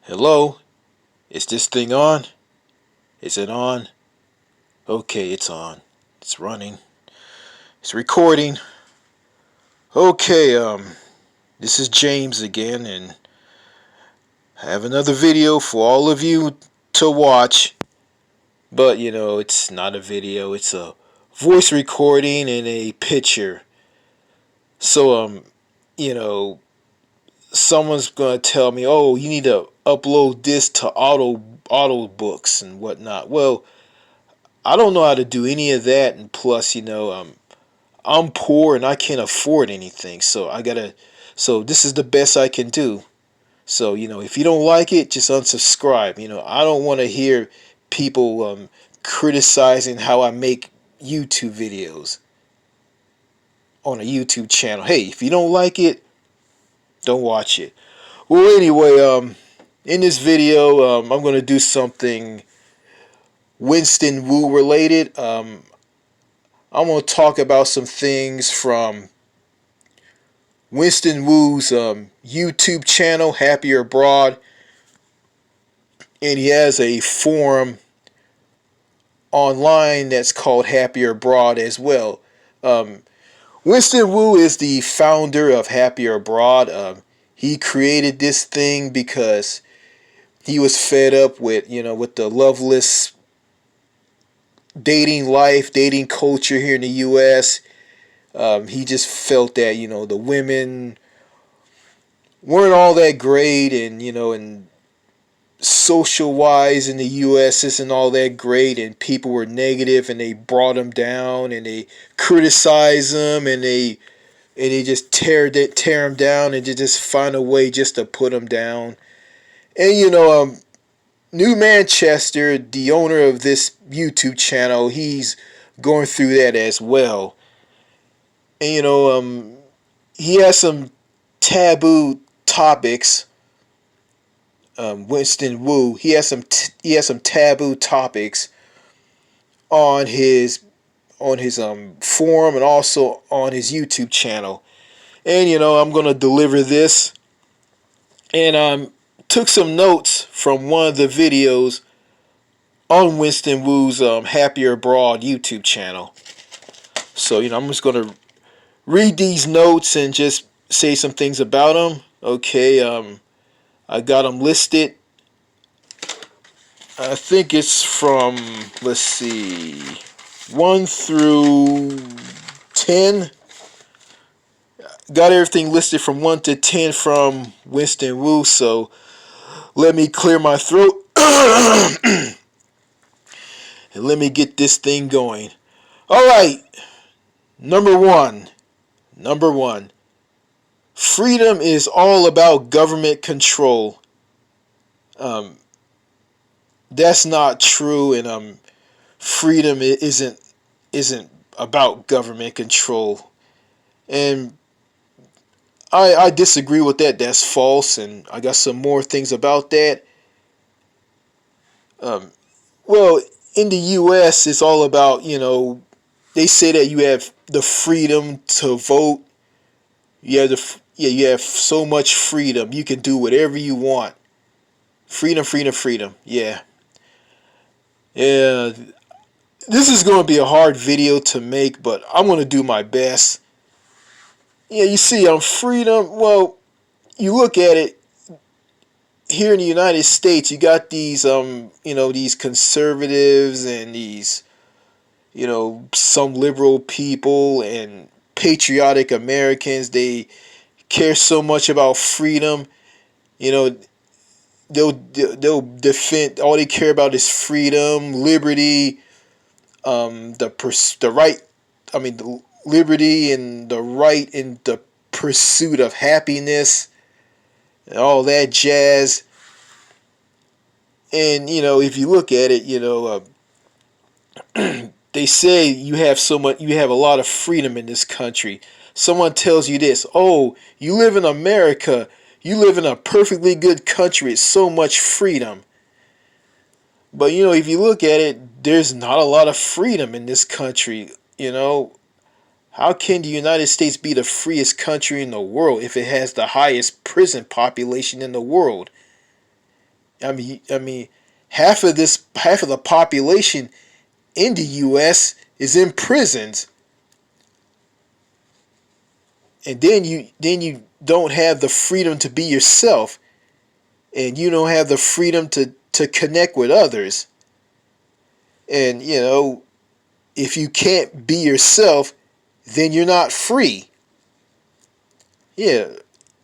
Hello? Is this thing on? Is it on? Okay, it's on. It's running. It's recording. Okay, this is James again, and I have another video for all of you to watch. But, it's not a video, it's a voice recording and a picture. So, you know, someone's gonna tell me, oh, you need to upload this to auto books and whatnot. Well, I don't know how to do any of that, and plus, I'm poor and I can't afford anything, so I gotta. So this is the best I can do. So if you don't like it, just unsubscribe. I don't want to hear people criticizing how I make YouTube videos on a YouTube channel. Hey, if you don't like it, don't watch it. Well, anyway, in this video, I'm gonna do something Winston Wu related. I'm going to talk about some things from Winston Wu's YouTube channel, Happier Abroad, and he has a forum online that's called Happier Abroad as well. Um, Winston Wu is the founder of Happier Abroad. He created this thing because he was fed up with the loveless dating life, dating culture here in the U.S. He just felt that the women weren't all that great, and social wise in the U.S. isn't all that great, and people were negative, and they brought him down, and they criticize him, and they just tear him down, and they just find a way just to put him down. And New Manchester, the owner of this YouTube channel, he's going through that as well. And he has some taboo topics. Winston Wu, he has some taboo topics on his forum and also on his YouTube channel. And I'm gonna deliver this, and took some notes from one of the videos on Winston Wu's Happier Abroad YouTube channel. So I'm just gonna read these notes and just say some things about them. Okay, I got them listed. I think it's from, let's see, 1 through 10. Got everything listed from 1 to 10 from Winston Wu, so let me clear my throat and let me get this thing going. Alright, number one. Number one. Freedom is all about government control. That's not true, and freedom isn't about government control, and I disagree with that. That's false, and I got some more things about that. Well, in the U.S., it's all about they say that you have the freedom to vote. You have so much freedom. You can do whatever you want. Freedom, freedom, freedom. Yeah. Yeah, this is going to be a hard video to make, but I'm going to do my best. Yeah, you see, freedom. Well, you look at it here in the United States. You got these, these conservatives and these, some liberal people and patriotic Americans. They care so much about freedom. You know, they'll defend. All they care about is freedom, liberty, the right. I mean, the liberty and the right in the pursuit of happiness and all that jazz. And if you look at it, they say you have a lot of freedom in this country. Someone tells you this, oh, you live in America, you live in a perfectly good country, it's so much freedom. But if you look at it, there's not a lot of freedom in this country. How can the United States be the freest country in the world if it has the highest prison population in the world? I mean, half of the population in the U.S. is in prisons, and then you don't have the freedom to be yourself, and you don't have the freedom to connect with others. And if you can't be yourself, then you're not free. Yeah,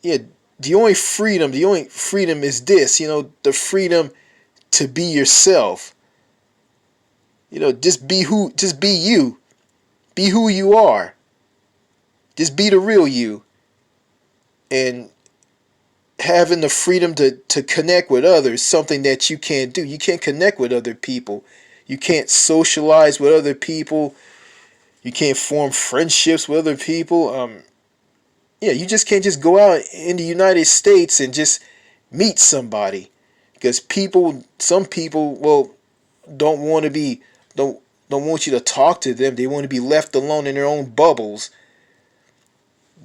yeah. The only freedom is this. The freedom to be yourself. Just be you. Be who you are. Just be the real you. And having the freedom to connect with others, something that you can't do. You can't connect with other people. You can't socialize with other people. You can't form friendships with other people. You just can't just go out in the United States and just meet somebody, because some people, well, don't want to be, don't want you to talk to them. They want to be left alone in their own bubbles.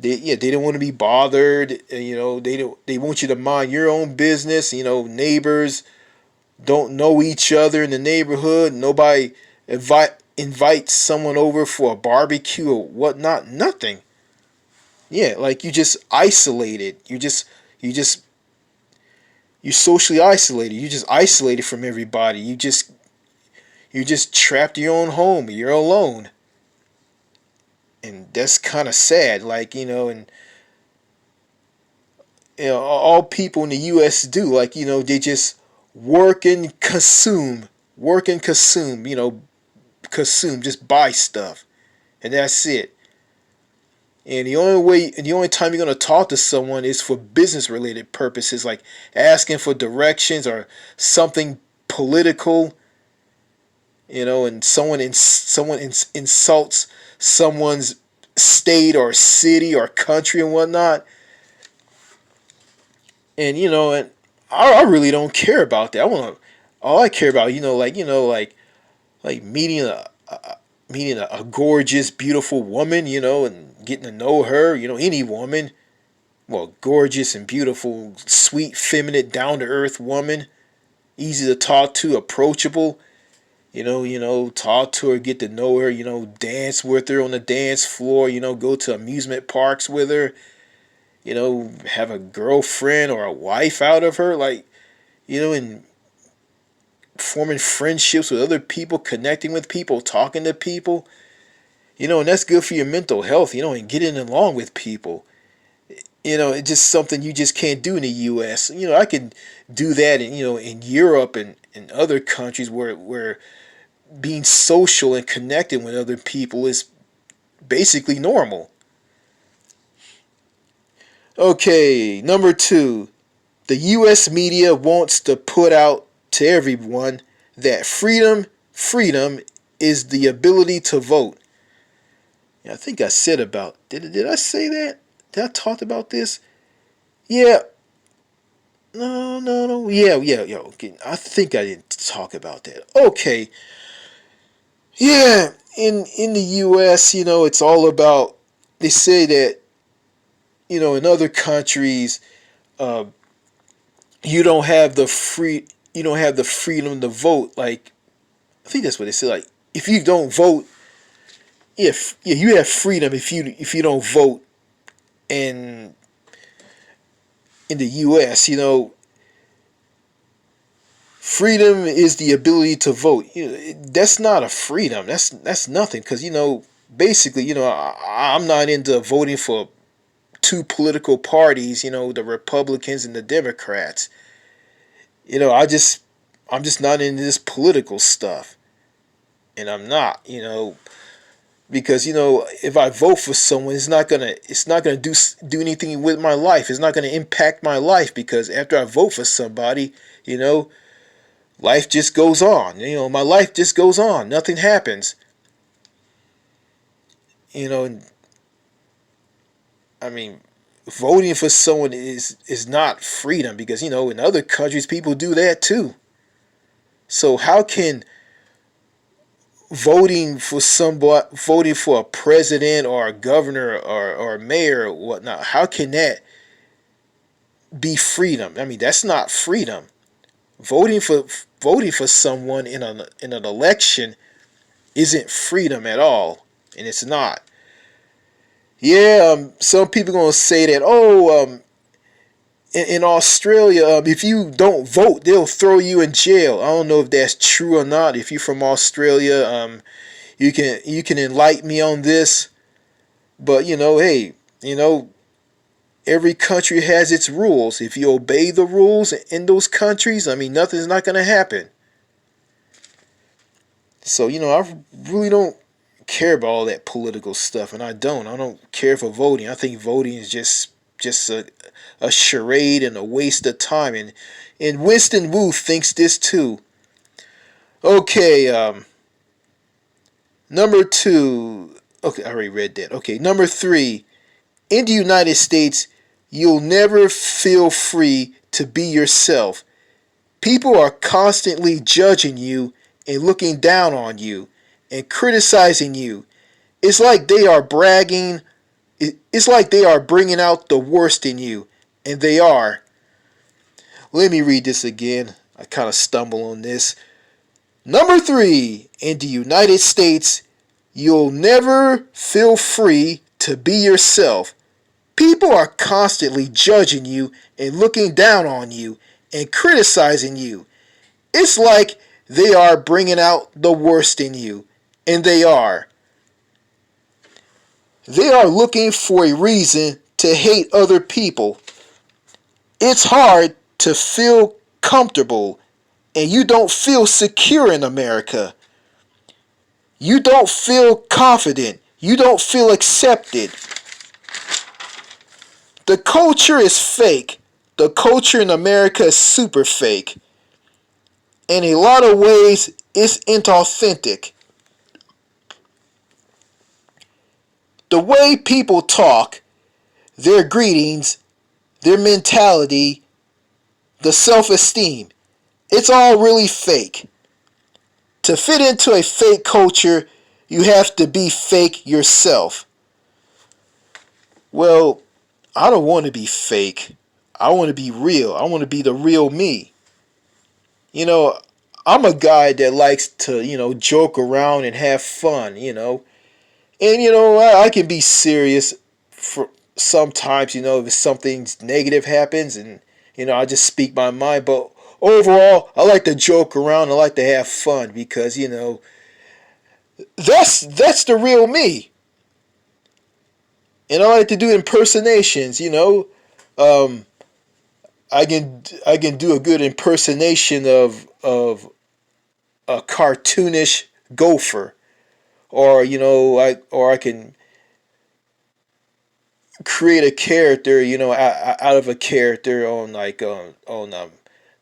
They don't want to be bothered. They want you to mind your own business. Neighbors don't know each other in the neighborhood. Nobody invite someone over for a barbecue or whatnot. Nothing. Yeah, like you just isolated. You're socially isolated. You just isolated from everybody. You're just trapped in your own home. You're alone. And that's kind of sad. Like, and all people in the US do, like, they just work and consume. Work and consume, consume, just buy stuff. And that's it. And the only time you're going to talk to someone is for business related purposes, like asking for directions or something political, and someone insults someone's state or city or country and whatnot. And I really don't care about that. All I care about, like meeting a gorgeous, beautiful woman, and getting to know her, any woman. Well, gorgeous and beautiful, sweet, feminine, down to earth woman, easy to talk to, approachable. Talk to her, get to know her. Dance with her on the dance floor. Go to amusement parks with her. Have a girlfriend or a wife out of her, like, and forming friendships with other people, connecting with people, talking to people. And that's good for your mental health, and getting along with people. It's just something you just can't do in the U.S. I can do that in Europe and in other countries where being social and connecting with other people is basically normal. Okay, number two, the U.S. media wants to put out to everyone that freedom is the ability to vote. Yeah, I think I said about, did I say that? Did I talk about this? Yeah. No, no, no. Yeah. Okay. I think I didn't talk about that. Okay. Yeah. In the U.S., it's all about. They say that in other countries, uh, you don't have the free. You don't have the freedom to vote. Like, I think that's what they say. Like, if you don't vote, if yeah, you have freedom if you don't vote. And in the U.S., freedom is the ability to vote. That's not a freedom. That's nothing. Because basically, I'm not into voting for two political parties. The Republicans and the Democrats. I'm just not into this political stuff, and I'm not. Because if I vote for someone, it's not gonna do anything with my life. It's not gonna impact my life, because after I vote for somebody, you know life just goes on. My life just goes on. Nothing happens. And I mean, voting for someone is not freedom, because in other countries people do that too. So how can voting for a president or a governor or a mayor or whatnot, how can that be freedom? I mean, that's not freedom. voting for voting for someone in an election isn't freedom at all, and it's not. Yeah, some people gonna say that. Oh, in Australia, if you don't vote, they'll throw you in jail. I don't know if that's true or not. If you're from Australia, you can enlighten me on this. But hey, every country has its rules. If you obey the rules in those countries, I mean, nothing's not gonna happen. So I really don't care about all that political stuff, and I don't. I don't care for voting. I think voting is just a charade and a waste of time. And Winston Wu thinks this too. Okay, number two. Okay, I already read that. Okay, number three. In the United States, you'll never feel free to be yourself. People are constantly judging you and looking down on you and criticizing you. It's like they are bragging. It's like they are bringing out the worst in you. And they are. Let me read this again. I kind of stumble on this. Number three, in the United States, you'll never feel free to be yourself. People are constantly judging you and looking down on you and criticizing you. It's like they are bringing out the worst in you. And they are. They are looking for a reason to hate other people. It's hard to feel comfortable, and you don't feel secure in America. You don't feel confident. You don't feel accepted. The culture is fake. The culture in America is super fake. In a lot of ways, it's inauthentic. The way people talk, their greetings, their mentality, the self-esteem, it's all really fake. To fit into a fake culture, you have to be fake yourself. Well, I don't want to be fake. I want to be real. I want to be the real me. You know, I'm a guy that likes to, joke around and have fun, And, I can be serious for sometimes, if something negative happens and, I just speak my mind. But overall, I like to joke around. I like to have fun because, that's the real me. And I like to do impersonations, Um, I can do a good impersonation of a cartoonish gopher, or I can create a character, out of a character on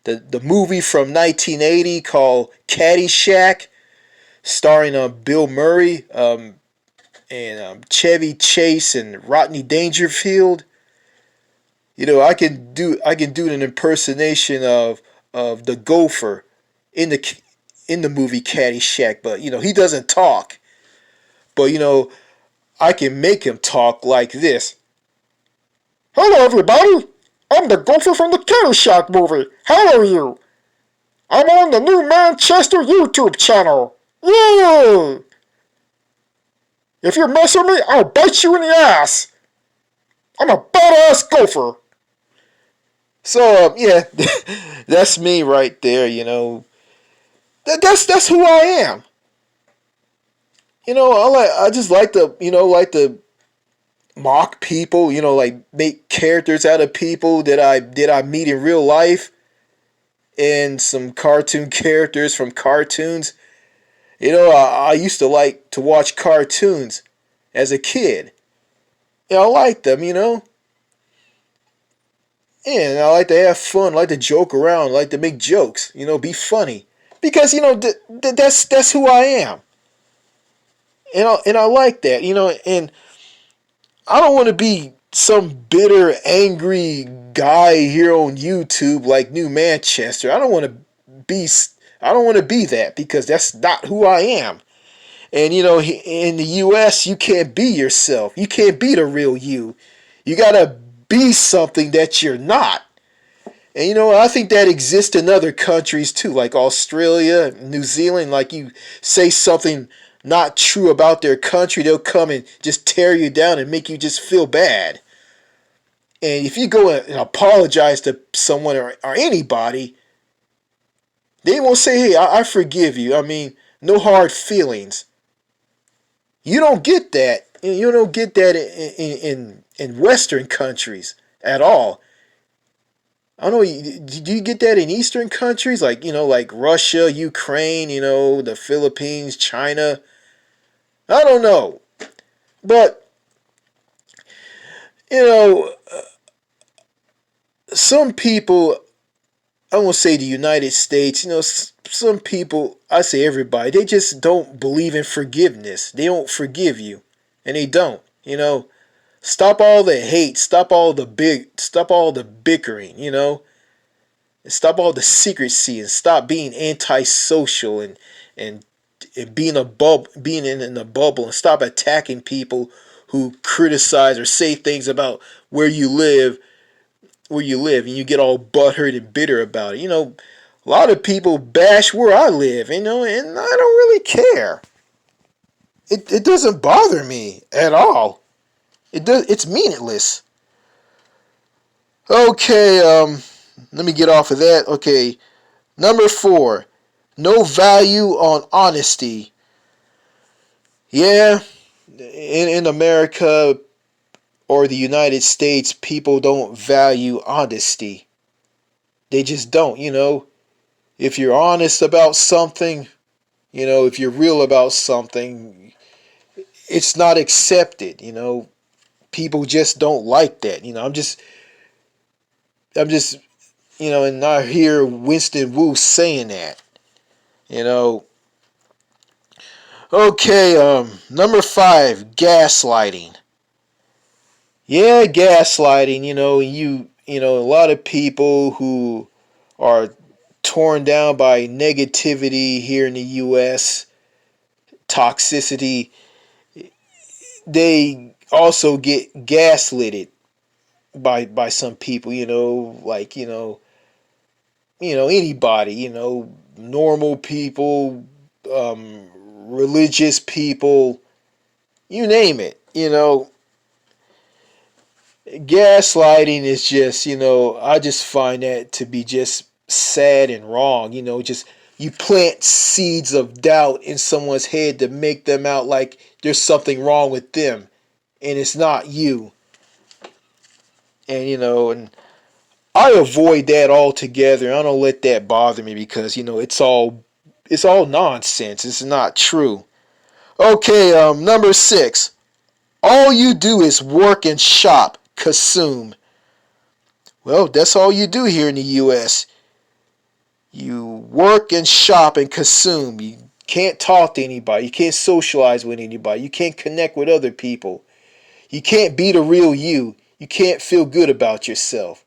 the movie from 1980 called Caddyshack, starring Bill Murray, and Chevy Chase and Rodney Dangerfield. I can do an impersonation of the gopher in the movie Caddyshack, but he doesn't talk. But I can make him talk like this. Hello, everybody. I'm the gopher from the Caddyshack movie. How are you? I'm on the new Manchester YouTube channel. Yay! If you mess with me, I'll bite you in the ass. I'm a badass gopher. So yeah, that's me right there. That's who I am. I just like to mock people. Like make characters out of people that I meet in real life, and some cartoon characters from cartoons. I used to like to watch cartoons as a kid. I like them. And I like to have fun, I like to joke around, I like to make jokes, be funny. Because, that's who I am. And I like that, and I don't want to be some bitter, angry guy here on YouTube like New Manchester. Be I don't want to be that because that's not who I am. And in the US, you can't be yourself. You can't be the real you. You got to be something that you're not. And I think that exists in other countries too, like Australia, New Zealand. Like you say something not true about their country, they'll come and just tear you down and make you just feel bad. And if you go and apologize to someone or anybody, they won't say, "Hey, I forgive you." I mean, no hard feelings. You don't get that. You don't get that in Western countries at all. I don't know. Do you get that in Eastern countries like like Russia, Ukraine, the Philippines, China? I don't know, but you know, some people. I won't say the United States. Some people. I say everybody. They just don't believe in forgiveness. They don't forgive you, and they don't. Stop all the hate. Stop all the bickering. And stop all the secrecy and stop being antisocial and being in a bubble and stop attacking people who criticize or say things about where you live and you get all butthurt and bitter about it. A lot of people bash where I live, and I don't really care. It doesn't bother me at all. It's meaningless. Okay, let me get off of that. Okay, number 4, no value on honesty. Yeah, in America or the United States, people don't value honesty. They just don't. If you're honest about something, if you're real about something, it's not accepted. People just don't like that. I'm just, and I hear Winston Wu saying that. You know, okay. Number 5, gaslighting. Yeah, gaslighting. A lot of people who are torn down by negativity here in the U.S., toxicity, they also get gaslighted by some people. Like anybody. Normal people, religious people, you name it. Gaslighting is just, I just find that to be just sad and wrong. Just you plant seeds of doubt in someone's head to make them out like there's something wrong with them, and it's not you. And I avoid that altogether. I don't let that bother me because it's all nonsense. It's not true. Okay, number 6. All you do is work and shop, consume. Well, that's all you do here in the U.S. You work and shop and consume. You can't talk to anybody. You can't socialize with anybody. You can't connect with other people. You can't be the real you. You can't feel good about yourself.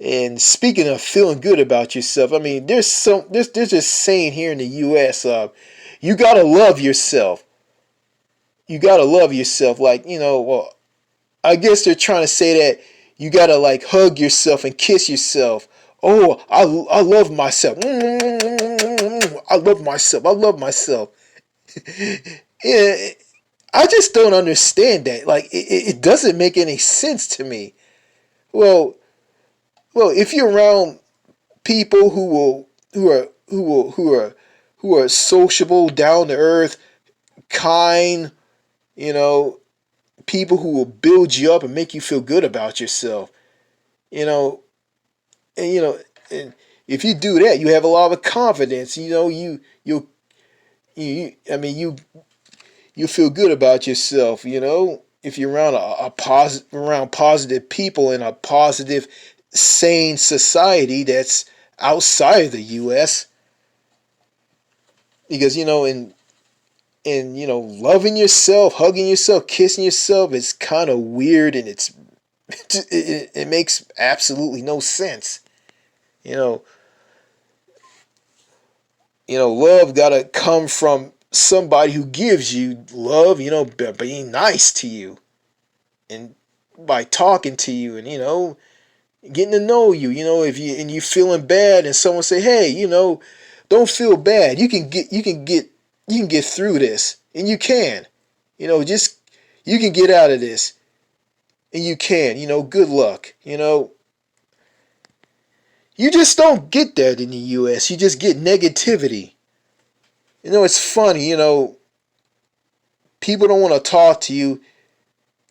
And speaking of feeling good about yourself, I mean, there's this saying here in the U.S. You gotta love yourself. You gotta love yourself. Like well, I guess they're trying to say that you gotta like hug yourself and kiss yourself. Oh, I love myself. I love myself. I love myself. Yeah, I just don't understand that. Like it doesn't make any sense to me. Well, if you're around people who are sociable, down to earth, kind, you know, people who will build you up and make you feel good about yourself, you know, and and if you do that, you have a lot of confidence. I mean, you feel good about yourself. If you're around around positive people in a positive, sane society that's outside of the U.S. Because loving yourself, hugging yourself, kissing yourself is kind of weird, and it makes absolutely no sense. You know, love gotta come from somebody who gives you love. By being nice to you and by talking to you, and getting to know you. If you feeling bad and someone say, hey, don't feel bad. You can get through this, and you can. Just you can get out of this, and you can. Good luck. You just don't get that in the U.S. You just get negativity. It's funny. People don't want to talk to you,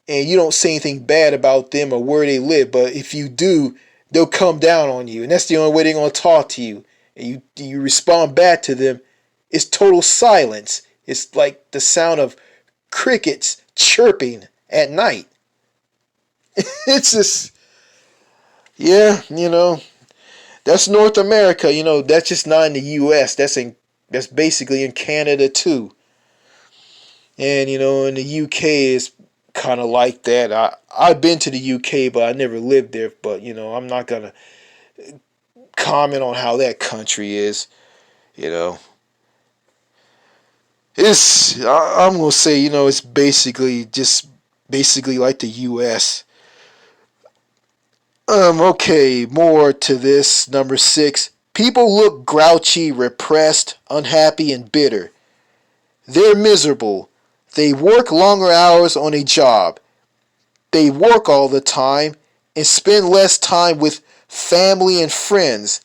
and you don't say anything bad about them or where they live. But if you do, they'll come down on you, and that's the only way they're gonna talk to you. And you respond back to them. It's total silence. It's like the sound of crickets chirping at night. It's just, yeah, that's North America. That's just not in the U.S. That's basically in Canada too. And in the UK it's kind of like that. I've been to the UK, but I never lived there. But I'm not gonna comment on how that country is. You know, I'm gonna say it's basically like the U.S. Okay, more to this. Number 6. People look grouchy, repressed, unhappy, and bitter. They're miserable. They work longer hours on a job. They work all the time and spend less time with family and friends.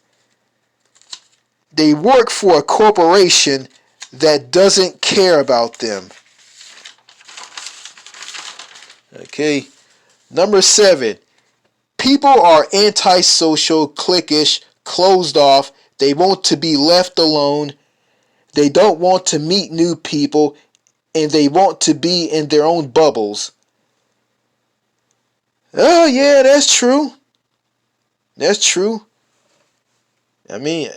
They work for a corporation that doesn't care about them. Okay. Number 7. People are antisocial, cliquish, closed off. They want to be left alone. They don't want to meet new people, and they want to be in their own bubbles. Oh, yeah, that's true. That's true. I mean,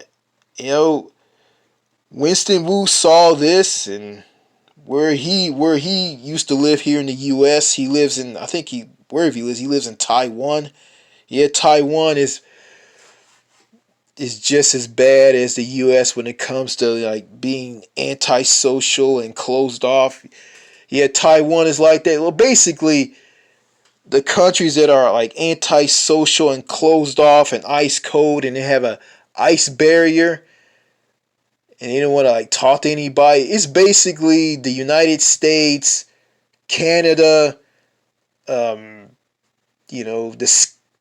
you know, Winston Wu saw this, and where he used to live here in the U.S. He lives in, I think wherever he lives in Taiwan. Yeah, Taiwan is just as bad as the U.S. when it comes to like being antisocial and closed off. Yeah, Taiwan is like that. Well, basically, the countries that are like antisocial and closed off and ice cold, and they have a ice barrier, and they don't want to like talk to anybody. It's basically the United States, Canada, um,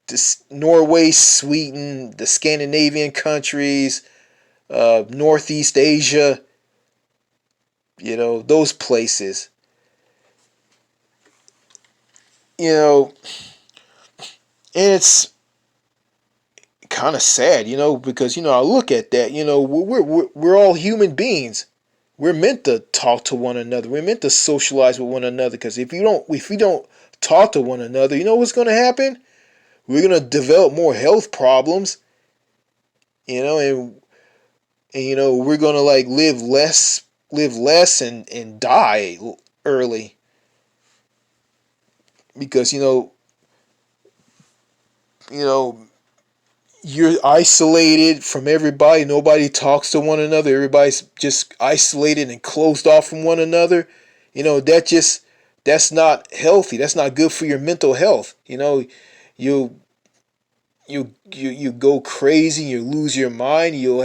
this Norway, Sweden, the Scandinavian countries, Northeast Asia, those places. You know, and it's kind of sad, because I look at that. We're all human beings. We're meant to talk to one another. We're meant to socialize with one another. Because if we don't talk to one another, you know what's going to happen? We're going to develop more health problems. And we're going to like live less, and die early, because you know you're isolated from everybody. Nobody talks to one another. Everybody's just isolated and closed off from one another. That's not healthy. That's not good for your mental health. You you go crazy. You lose your mind. You'll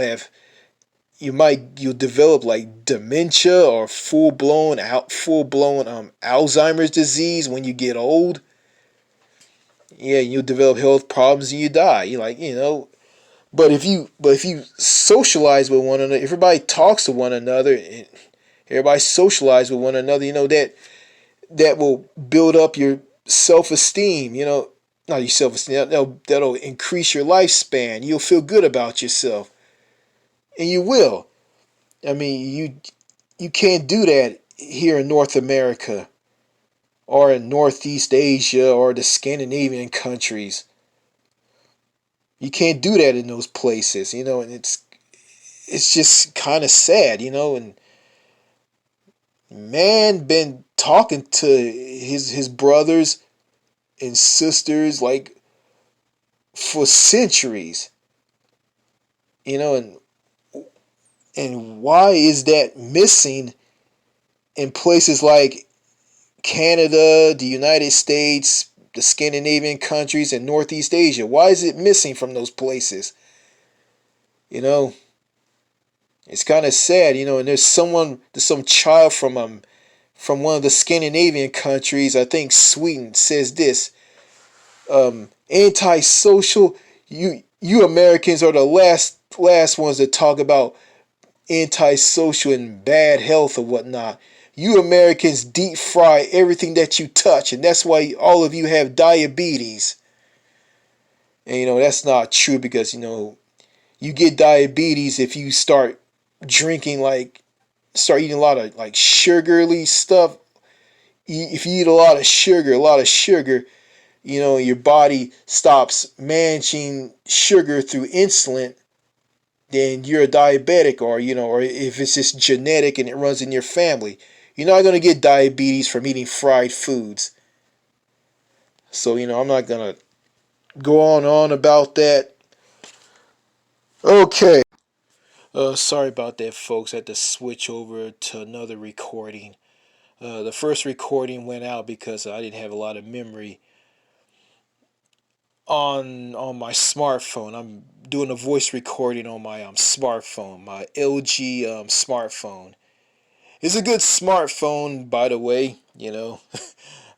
develop like dementia or full blown Alzheimer's disease when you get old. Yeah, you'll develop health problems and you die. But if you socialize with one another, everybody talks to one another, and everybody socialize with one another, that will build up your self esteem. Not your self esteem. That'll increase your lifespan. You'll feel good about yourself, and you will. I mean, you can't do that here in North America or in Northeast Asia or the Scandinavian countries. You can't do that in those places, and it's just kind of sad, and man been talking to his brothers and sisters like for centuries, and why is that missing in places like Canada, the United States, the Scandinavian countries and Northeast Asia? Why is it missing from those places? You know, it's kind of sad. And there's some child from one of the Scandinavian countries. I think Sweden says this: antisocial. You Americans are the last ones to talk about antisocial and bad health or whatnot. You Americans deep fry everything that you touch, and that's why all of you have diabetes. And that's not true, because you get diabetes if you drinking start eating a lot of sugary stuff. If you eat a lot of sugar, your body stops managing sugar through insulin, then you're a diabetic, or if it's just genetic and it runs in your family, you're not going to get diabetes from eating fried foods. So, I'm not going to go on about that. Okay. Sorry about that, folks. I had to switch over to another recording. The first recording went out because I didn't have a lot of memory on my smartphone. I'm doing a voice recording on my smartphone, my LG smartphone. It's a good smartphone, by the way.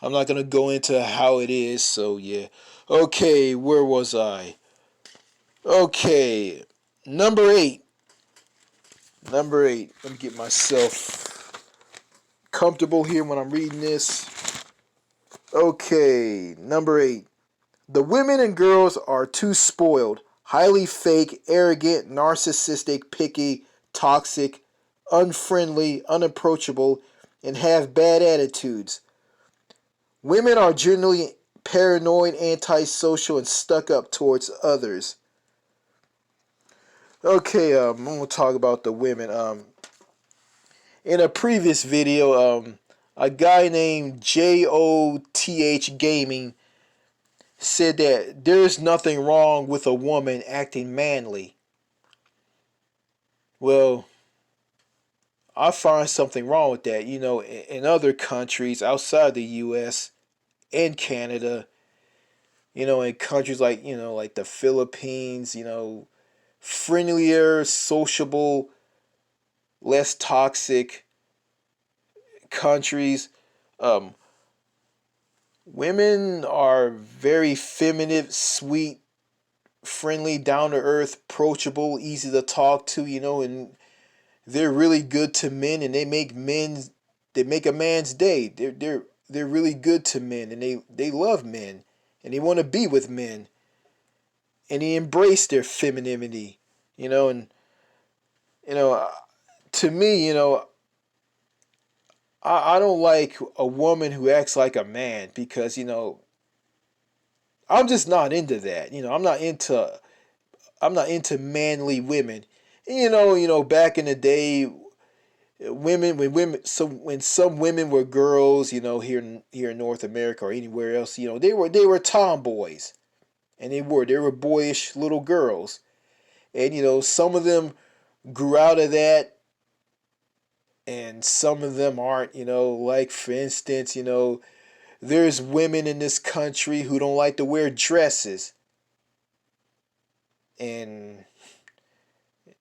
I'm not gonna go into how it is. So yeah. Okay, where was I? Okay, number eight. Number eight. Let me get myself comfortable here when I'm reading this. Okay, number eight. The women and girls are too spoiled, highly fake, arrogant, narcissistic, picky, toxic, unfriendly, unapproachable, and have bad attitudes. Women are generally paranoid, antisocial, and stuck up towards others. Okay, I'm gonna talk about the women. In a previous video, a guy named JOTH Gaming said that there's nothing wrong with a woman acting manly. Well, I find something wrong with that. In other countries outside the U.S. and Canada, in countries like the Philippines, friendlier, sociable, less toxic countries, um, women are very feminine, sweet, friendly, down to earth, approachable, easy to talk to, and they're really good to men, and they make a man's day. They're really good to men, and they love men, and they want to be with men, and they embrace their femininity, and you know to me, I don't like a woman who acts like a man, because I'm just not into that. I'm not into manly women. Back in the day, when some women were girls, here in North America or anywhere else, they were tomboys, and they were boyish little girls, and some of them grew out of that, and some of them aren't. Like, for instance, there's women in this country who don't like to wear dresses, and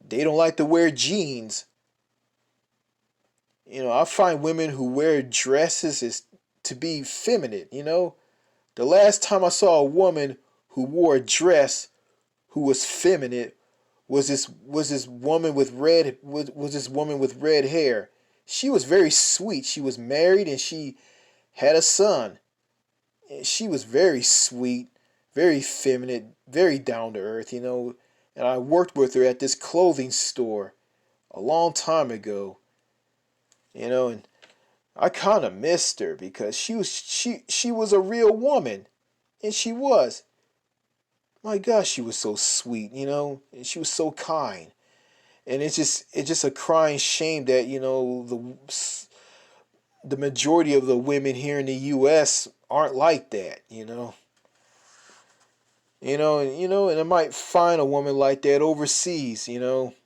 they don't like to wear jeans. I find women who wear dresses is to be feminine. The last time I saw a woman who wore a dress who was feminine was this woman with red hair. She was very sweet. She was married and she had a son. And she was very sweet, very feminine, very down to earth. And I worked with her at this clothing store a long time ago. And I kind of missed her, because she was a real woman, and she was. My gosh, she was so sweet, and she was so kind. And it's just a crying shame that the majority of the women here in the U.S. aren't like that. And I might find a woman like that overseas.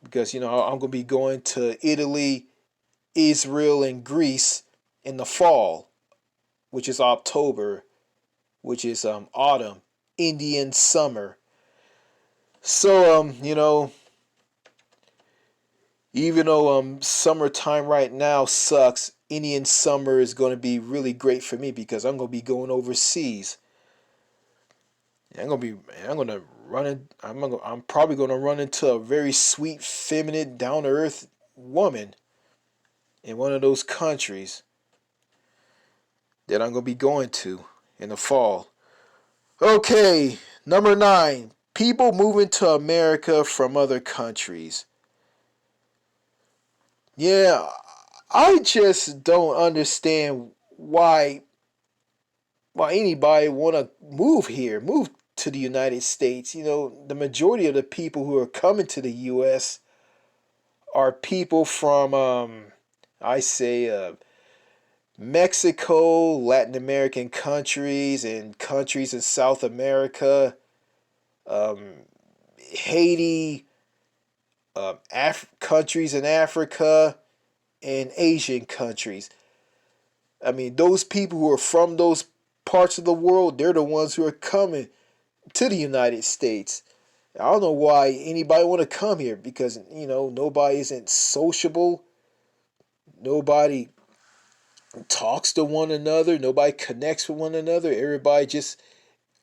Because I'm gonna be going to Italy, Israel, and Greece in the fall, which is October, which is autumn, Indian summer. So even though summertime right now sucks, Indian summer is going to be really great for me because I'm going to be going overseas. I'm gonna run in, I'm probably gonna run into a very sweet, feminine, down to earth woman in one of those countries that I'm gonna be going to in the fall. Okay, number 9. People moving to America from other countries. Yeah, I just don't understand why anybody want to move here, move to the United States. The majority of the people who are coming to the U.S. are people from, I say, Mexico, Latin American countries, and countries in South America, Haiti, countries in Africa, and Asian countries. I mean, those people who are from those parts of the world, they're the ones who are coming to the United States. I don't know why anybody want to come here because nobody isn't sociable. Nobody talks to one another. Nobody connects with one another. Everybody just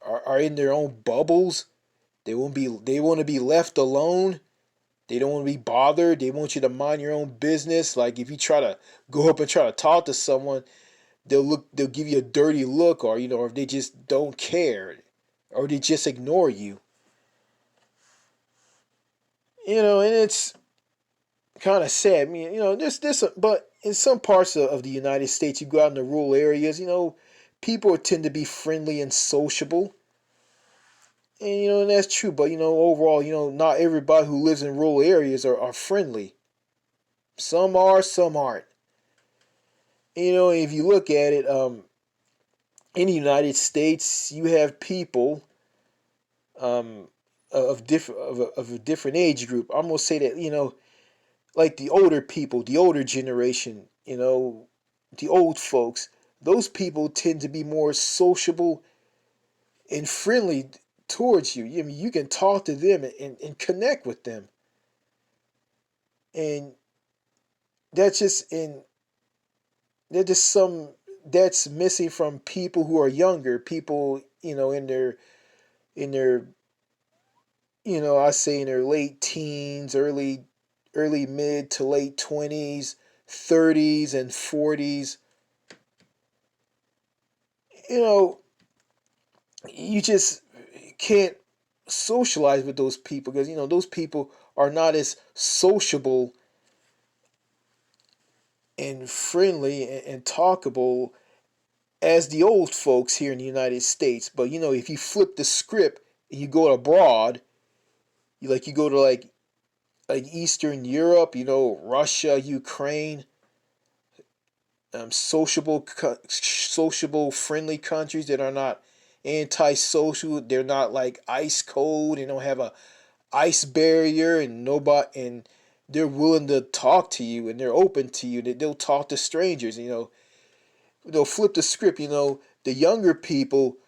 are in their own bubbles. They want to be left alone. They don't want to be bothered. They want you to mind your own business. Like if you try to go up and try to talk to someone, they'll give you a dirty look, or or if they just don't care, or they just ignore you. And it's kind of sad. I mean, this, but in some parts of the United States, you go out in the rural areas, people tend to be friendly and sociable, and that's true. But overall, not everybody who lives in rural areas are friendly. Some are, some aren't. If you look at it, in the United States, you have people um, of a different age group. I'm gonna say that like the older people, the older generation, the old folks. Those people tend to be more sociable and friendly towards you. I mean, you can talk to them and connect with them, and that's just in there's just some that's missing from people who are younger. People, in their I say in their late teens, early mid to late 20s, 30s and 40s. You know, you just can't socialize with those people because those people are not as sociable and friendly and talkable as the old folks here in the United States. But if you flip the script and you go abroad, you go to like Eastern Europe, Russia, Ukraine, sociable, friendly countries that are not antisocial. They're not like ice cold. They don't have a ice barrier, and nobody, and they're willing to talk to you, and they're open to you. They'll talk to strangers. They'll flip the script. The younger people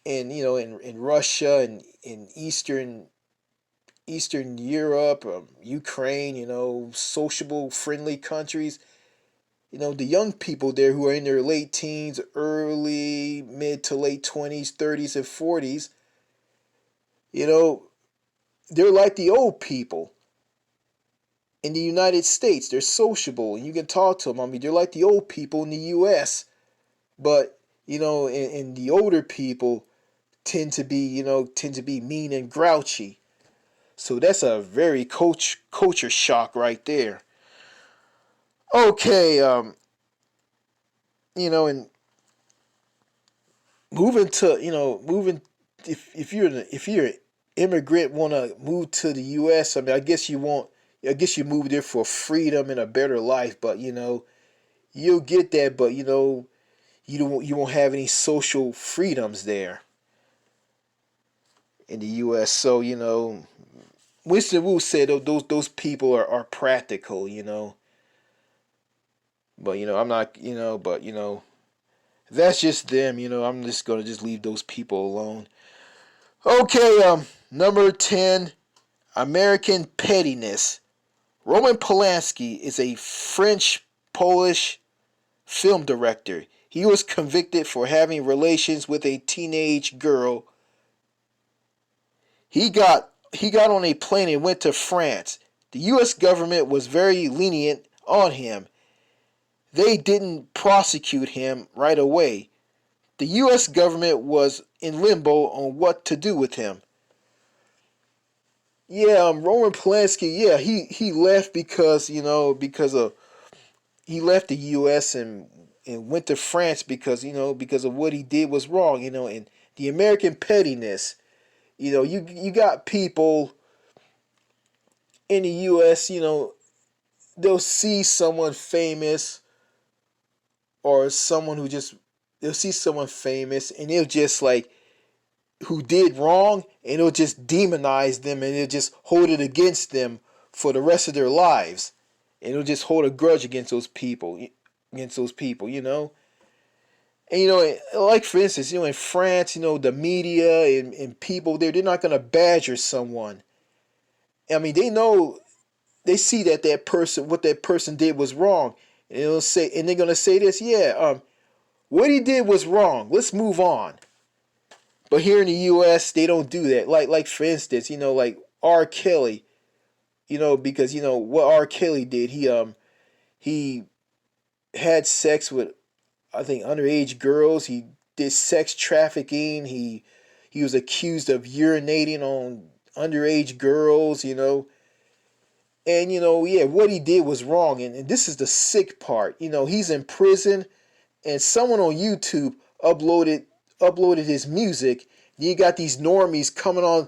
in Russia and in Eastern Europe, Ukraine, sociable, friendly countries. The young people there who are in their late teens, early, mid to late 20s, 30s, and 40s, you know, they're like the old people in the United States. They're sociable and you can talk to them. I mean, they're like the old people in the U.S., but, and the older people tend to be mean and grouchy. So that's a very culture shock right there. Okay, and moving if you're an immigrant want to move to the U.S. I mean, I guess you move there for freedom and a better life, but you'll get that, but you won't have any social freedoms there in the U.S. So Winston Wu said those people are practical, but I'm not, but That's just them, I'm just gonna just leave those people alone. Okay, number 10, American pettiness. Roman Polanski is a French Polish film director. He was convicted for having relations with a teenage girl. He got on a plane and went to France. The US government was very lenient on him. They didn't prosecute him right away. The US government was in limbo on what to do with him. Yeah, Roman Polanski, yeah, he left because, because of he left the US and went to France because of what he did was wrong, and the American pettiness. You got people in the US, they'll see someone famous or someone who just they'll see someone famous and they'll just like who did wrong and they'll just demonize them and they'll just hold it against them for the rest of their lives. And they'll just hold a grudge against those people. And like for instance, in France, the media and people there, they're not gonna badger someone. I mean, they see that person, what that person did was wrong, and they're gonna say this, yeah, what he did was wrong. Let's move on. But here in the U.S., they don't do that. Like for instance, like R. Kelly, because what R. Kelly did, he had sex with, I think, underage girls. He did sex trafficking. He was accused of urinating on underage girls. And yeah, what he did was wrong. And this is the sick part. He's in prison, and someone on YouTube uploaded his music. You got these normies coming on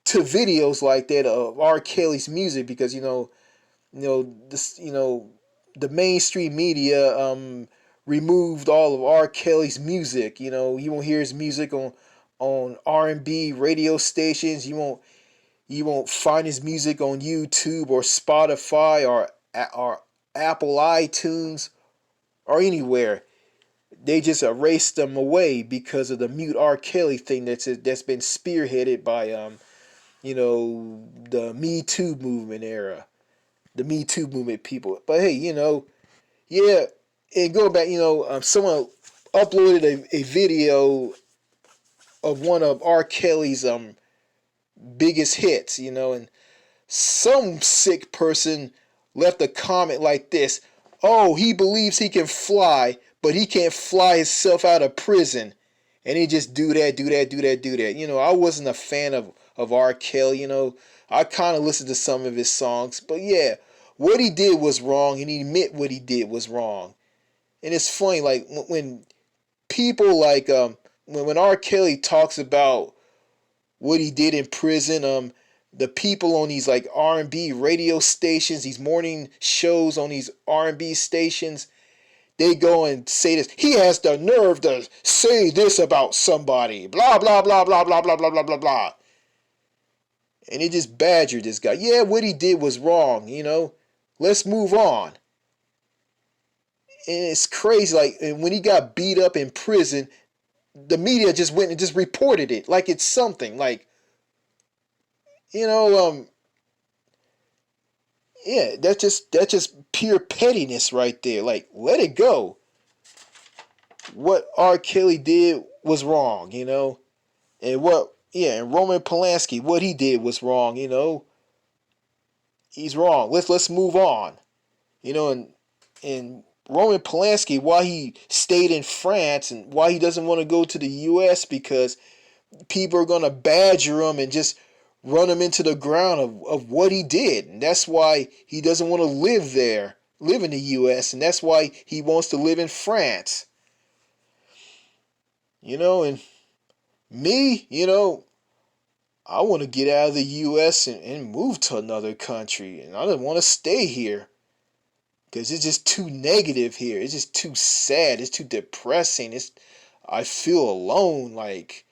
to videos like that of R. Kelly's music because this the mainstream media removed all of R. Kelly's music. You won't hear his music on R&B radio stations. You won't find his music on YouTube or Spotify or Apple iTunes or anywhere. They just erased them away because of the mute R. Kelly thing that's been spearheaded by the Me Too movement era, the Me Too movement people. But hey, yeah, and going back, someone uploaded a video of one of R. Kelly's biggest hits, and some sick person left a comment like this: "Oh, he believes he can fly, but he can't fly himself out of prison." And he just do that, do that, do that, do that. I wasn't a fan of R. Kelly. I kind of listened to some of his songs, but yeah, what he did was wrong, and he admit what he did was wrong. And it's funny, like when people like when R. Kelly talks about what he did in prison, the people on these like R&B radio stations, these morning shows on these R&B stations, they go and say this. He has the nerve to say this about somebody. Blah, blah, blah, blah, blah, blah, blah, blah, blah, blah. And they just badgered this guy. Yeah, what he did was wrong. Let's move on. And it's crazy. Like, and when he got beat up in prison, the media just went and just reported it like it's something. Like, you know, um, yeah, that's just pure pettiness right there. Like, let it go. What R. Kelly did was wrong. And and Roman Polanski, what he did was wrong. He's wrong. Let's move on. And Roman Polanski, why he stayed in France and why he doesn't want to go to the U.S. because people are gonna badger him and just run him into the ground of what he did. And that's why he doesn't want to live in the U.S. And that's why he wants to live in France. And me, I want to get out of the U.S. and move to another country. And I don't want to stay here. Because it's just too negative here. It's just too sad. It's too depressing. I feel alone. Like,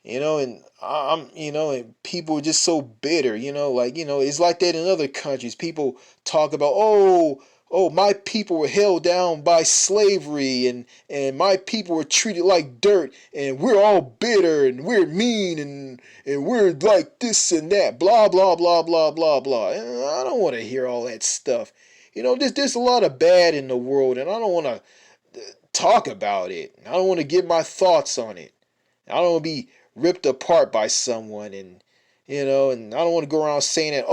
and people are just so bitter. It's like that in other countries. People talk about, oh, my people were held down by slavery, and my people were treated like dirt, and we're all bitter and we're mean, and we're like this and that, blah blah blah blah blah blah. And I don't want to hear all that stuff. There's a lot of bad in the world, and I don't want to talk about it. I don't want to give my thoughts on it. I don't want to be ripped apart by someone, and I don't want to go around saying that,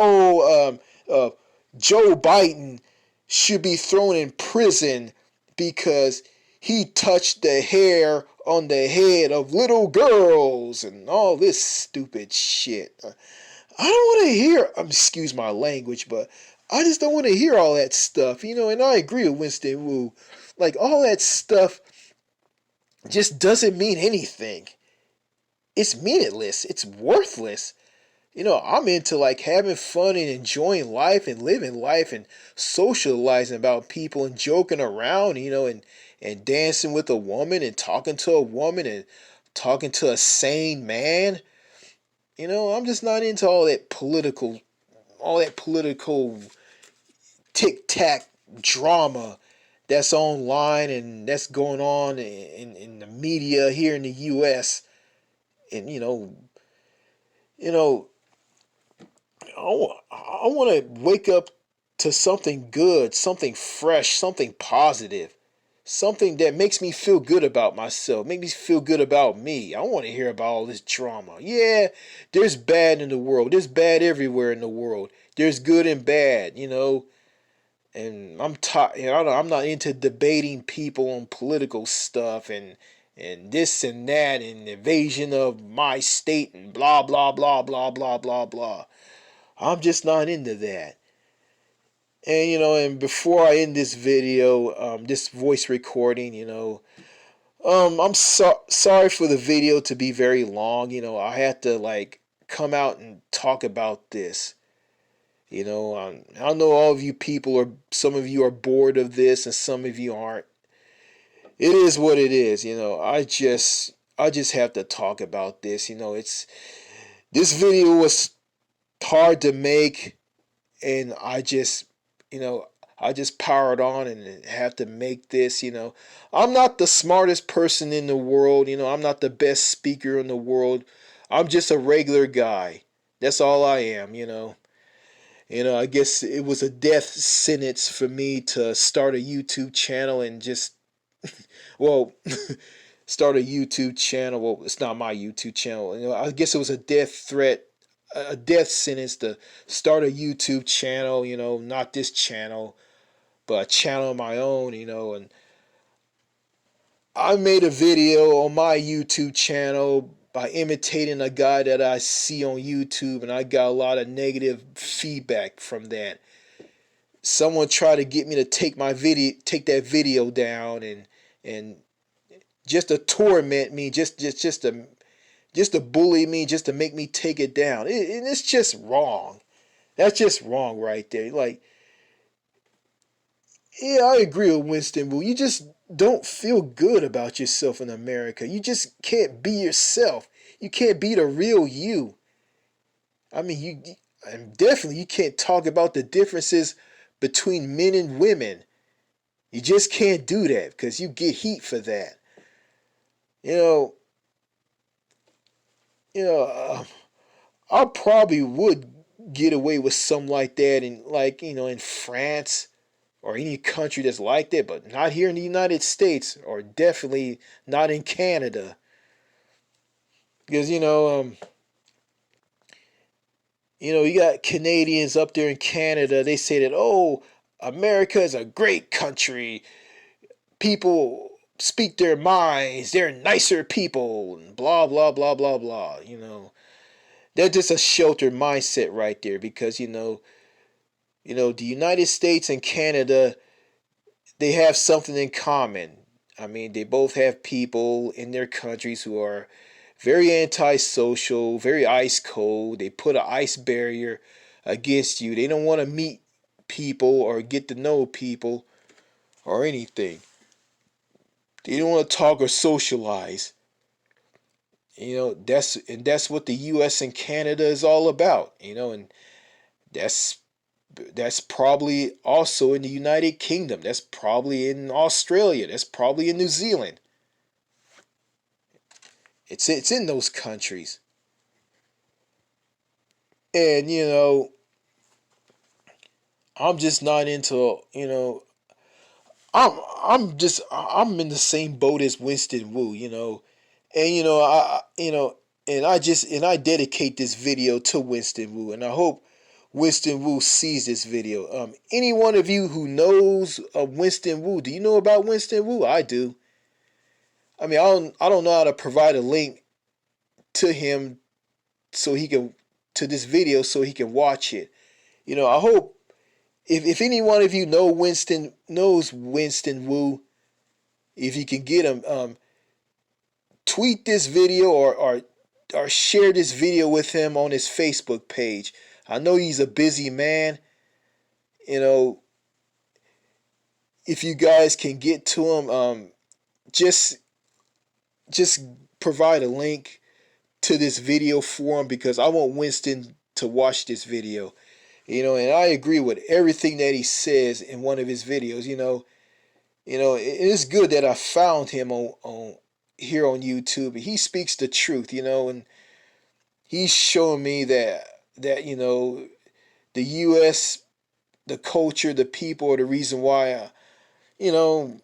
Joe Biden should be thrown in prison because he touched the hair on the head of little girls and all this stupid shit. I don't want to hear, excuse my language, but I just don't want to hear all that stuff, and I agree with Winston Wu. Like, all that stuff just doesn't mean anything. It's meaningless. It's worthless. I'm into like having fun and enjoying life and living life and socializing about people and joking around, and dancing with a woman and talking to a woman and talking to a sane man. I'm just not into all that political tic tac drama that's online and that's going on in the media here in the U.S. And you know, I want to wake up to something good, something fresh, something positive, something that makes me feel good about myself, make me feel good about me. I don't want to hear about all this drama. Yeah, there's bad in the world. There's bad everywhere in the world. There's good and bad, and I'm tired. I'm not into debating people on political stuff and this and that and invasion of my state and blah blah blah blah blah blah blah. I'm just not into that. And before I end this video, this voice recording, I'm sorry for the video to be very long. I had to like come out and talk about this. I know all of you people some of you are bored of this and some of you aren't. It is what it is. I just have to talk about this. This video was hard to make, and you know, I just powered on and have to make this. I'm not the smartest person in the world. I'm not the best speaker in the world. I'm just a regular guy. That's all I am. I guess it was a death sentence for me to start a YouTube channel and just, well, start a YouTube channel. Well, it's not my YouTube channel. I guess it was a death threat, a death sentence to start a YouTube channel. Not this channel, but a channel of my own. And I made a video on my YouTube channel by imitating a guy that I see on YouTube, and I got a lot of negative feedback from that. Someone tried to get me to take that video down, and just to torment me, just to bully me, just to make me take it down. And it's just wrong. That's just wrong right there. Like, yeah, I agree with Winston, but you just don't feel good about yourself in America. You just can't be yourself. You can't be the real you. I mean, and definitely you can't talk about the differences between men and women. You just can't do that because you get heat for that. You know, I probably would get away with something like that in France or any country that's like that, but not here in the United States, or definitely not in Canada. Because you got Canadians up there in Canada. They say that, oh, America is a great country. People speak their minds. They're nicer people, and blah blah blah blah blah. That's just a sheltered mindset right there. Because the United States and Canada, they have something in common. I mean, they both have people in their countries who are very antisocial, very ice cold. They put an ice barrier against you. They don't want to meet people or get to know people or anything. They don't want to talk or socialize. That's what the US and Canada is all about, and that's That's probably also in the United Kingdom. That's probably in Australia. That's probably in New Zealand. It's in those countries. And I'm just not into, I'm in the same boat as Winston Wu, and I dedicate this video to Winston Wu, and I hope Winston Wu sees this video. Any one of you who knows of Winston Wu, do you know about Winston Wu? I do. I mean, I don't know how to provide a link to him so he can to this video so he can watch it. I hope if any one of you knows Winston Wu, if you can get him, tweet this video or share this video with him on his Facebook page. I know he's a busy man. You know, if you guys can get to him, just provide a link to this video for him, because I want Winston to watch this video. And I agree with everything that he says in one of his videos. It's good that I found him on here on YouTube. He speaks the truth, and he's showing me that the U.S., the culture, the people are the reason why I'm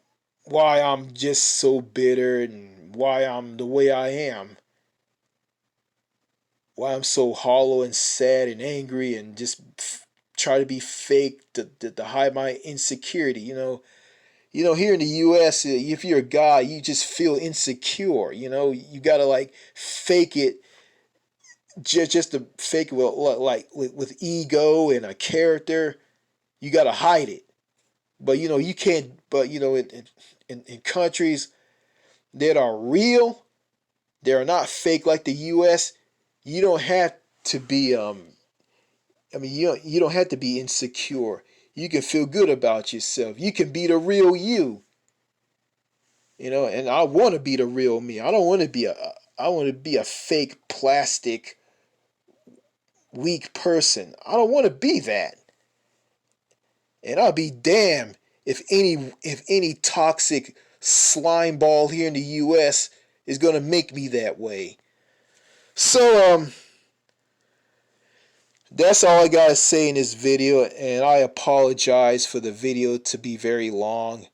just so bitter and why I'm the way I am. Why I'm so hollow and sad and angry and just try to be fake to hide my insecurity. Here in the U.S., if you're a guy, you just feel insecure. You gotta like fake it, just to fake it with ego and a character. You gotta hide it, but you can't. But in countries that are real, they are not fake like the U.S. You don't have to be you don't have to be insecure. You can feel good about yourself. You can be the real you. And I want to be the real me. I don't want to be I want to be a fake plastic weak person. I don't want to be that. And I'll be damned if any toxic slime ball here in the US is going to make me that way. So that's all I got to say in this video, and I apologize for the video to be very long.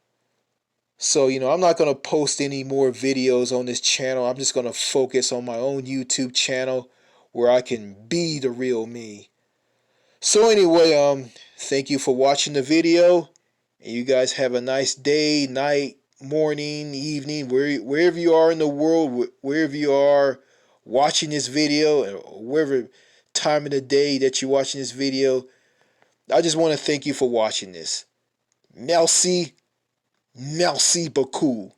So, I'm not going to post any more videos on this channel. I'm just going to focus on my own YouTube channel where I can be the real me. So anyway, thank you for watching the video. And you guys have a nice day, night, morning, evening, wherever you are in the world, wherever you are watching this video, or wherever time of the day that you're watching this video. I just want to thank you for watching this. Merci. Merci beaucoup.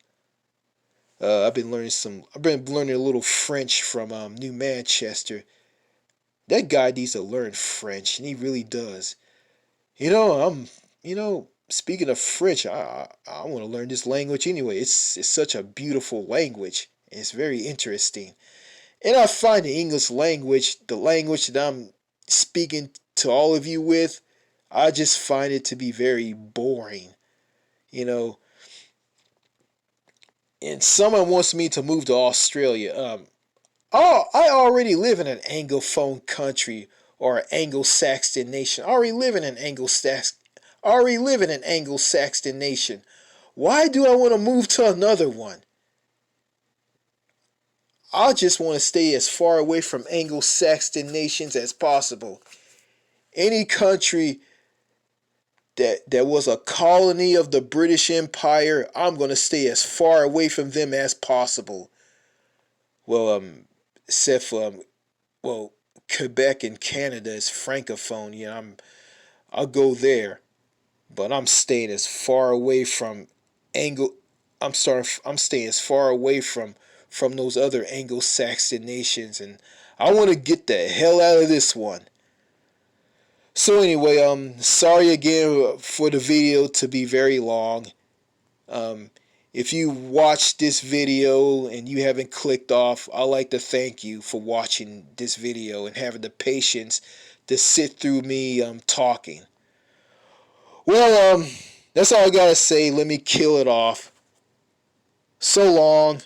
I've been learning a little French from New Manchester. That guy needs to learn French, and he really does. Speaking of French, I want to learn this language anyway. It's such a beautiful language. And it's very interesting. And I find the English language, the language that I'm speaking to all of you with, I just find it to be very boring. And someone wants me to move to Australia. I already live in an Anglophone country or an Anglo-Saxon nation. I already live in an Anglo-Saxon nation. Why do I want to move to another one? I just want to stay as far away from Anglo-Saxon nations as possible. Any country that was a colony of the British Empire, I'm going to stay as far away from them as possible. Well, except for Quebec and Canada is francophone. I'll go there, but I'm staying as far away from Anglo. I'm staying as far away from those other Anglo-Saxon nations, and I want to get the hell out of this one. So anyway, sorry again for the video to be very long. If you watched this video and you haven't clicked off, I'd like to thank you for watching this video and having the patience to sit through me talking. Well, that's all I gotta say. Let me kill it off. So long.